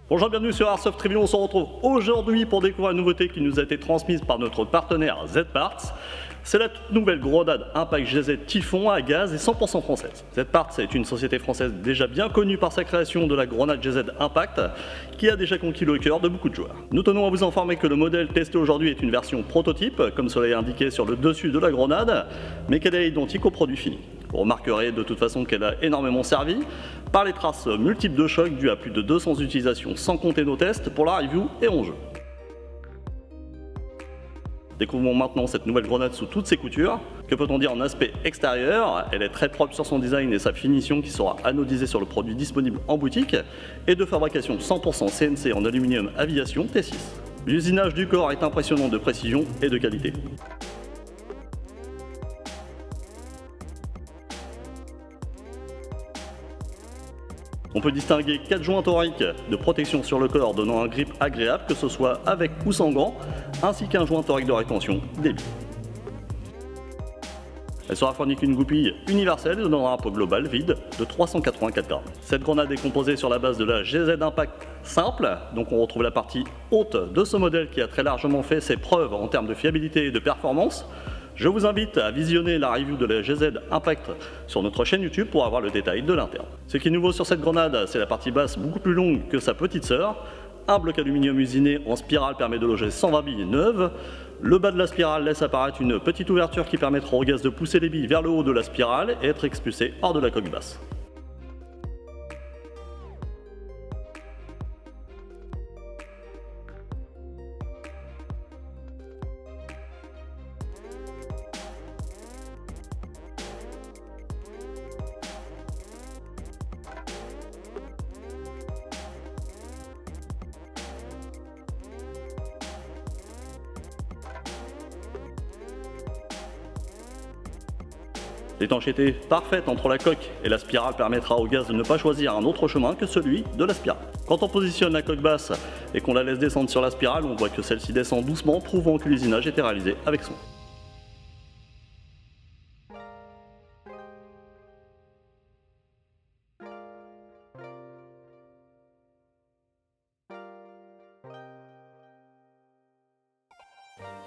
Bonjour, bienvenue sur Airsoft Review. On se retrouve aujourd'hui pour découvrir une nouveauté qui nous a été transmise par notre partenaire Z-Parts. C'est la toute nouvelle grenade Impact GZ Typhon à gaz et 100% française. Z-Parts est une société française déjà bien connue par sa création de la grenade GZ Impact qui a déjà conquis le cœur de beaucoup de joueurs. Nous tenons à vous informer que le modèle testé aujourd'hui est une version prototype, comme cela est indiqué sur le dessus de la grenade, mais qu'elle est identique au produit fini. Vous remarquerez de toute façon qu'elle a énormément servi par les traces multiples de chocs dues à plus de 200 utilisations sans compter nos tests pour la review et en jeu. Découvrons maintenant cette nouvelle grenade sous toutes ses coutures. Que peut-on dire en aspect extérieur? Elle est très propre sur son design et sa finition qui sera anodisée sur le produit disponible en boutique et de fabrication 100% CNC en aluminium aviation T6. L'usinage du corps est impressionnant de précision et de qualité. On peut distinguer 4 joints toriques de protection sur le corps donnant un grip agréable, que ce soit avec ou sans gants, ainsi qu'un joint torique de rétention débile. Elle sera fournie qu'une goupille universelle et donnera un poids global vide de 384 grammes. Cette grenade est composée sur la base de la GZ Impact simple, donc on retrouve la partie haute de ce modèle qui a très largement fait ses preuves en termes de fiabilité et de performance. Je vous invite à visionner la review de la GZ Impact sur notre chaîne YouTube pour avoir le détail de l'interne. Ce qui est nouveau sur cette grenade, c'est la partie basse beaucoup plus longue que sa petite sœur. Un bloc aluminium usiné en spirale permet de loger 120 billes neuves. Le bas de la spirale laisse apparaître une petite ouverture qui permettra au gaz de pousser les billes vers le haut de la spirale et être expulsé hors de la coque basse. L'étanchéité parfaite entre la coque et la spirale permettra au gaz de ne pas choisir un autre chemin que celui de la spirale. Quand on positionne la coque basse et qu'on la laisse descendre sur la spirale, on voit que celle-ci descend doucement, prouvant que l'usinage était réalisé avec soin.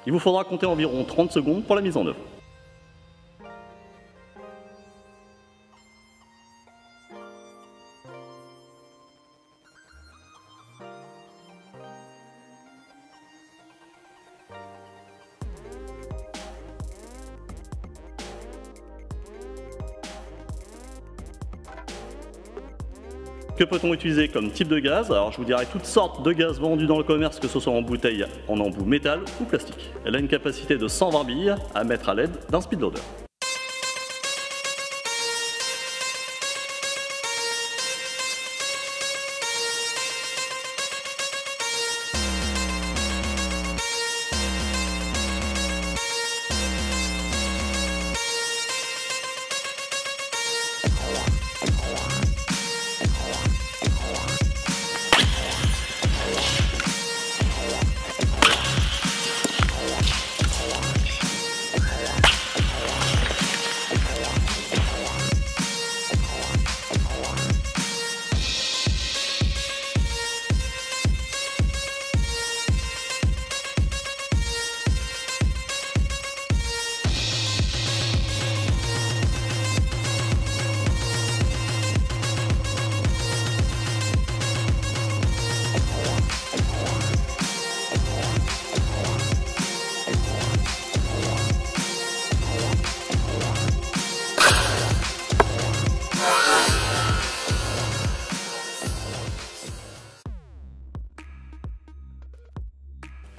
Il vous faudra compter environ 30 secondes pour la mise en œuvre. Que peut-on utiliser comme type de gaz? Alors je vous dirais toutes sortes de gaz vendus dans le commerce, que ce soit en bouteille, en embout métal ou plastique. Elle a une capacité de 120 billes à mettre à l'aide d'un speedloader.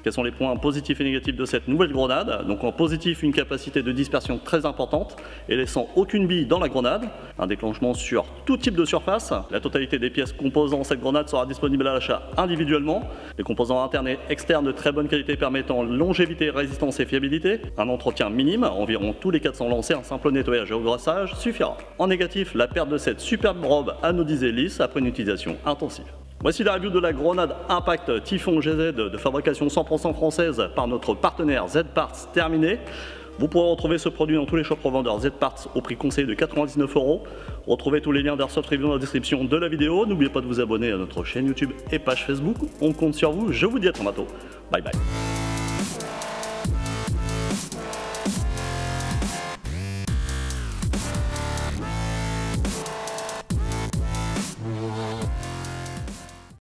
Quels sont les points positifs et négatifs de cette nouvelle grenade? Donc en positif, une capacité de dispersion très importante et laissant aucune bille dans la grenade, un déclenchement sur tout type de surface. La totalité des pièces composant cette grenade sera disponible à l'achat individuellement. Les composants internes et externes de très bonne qualité permettant longévité, résistance et fiabilité. Un entretien minime, environ tous les 400 lancers, un simple nettoyage et regraissage suffira. En négatif, la perte de cette superbe robe anodisée lisse après une utilisation intensive. Voici la review de la grenade Impact Typhon GZ de fabrication 100% française par notre partenaire Z-Parts terminée. Vous pourrez retrouver ce produit dans tous les shops revendeurs Z-Parts au prix conseillé de 99 €. Retrouvez tous les liens d'Airsoft Review dans la description de la vidéo. N'oubliez pas de vous abonner à notre chaîne YouTube et page Facebook. On compte sur vous. Je vous dis à très bientôt. Bye bye.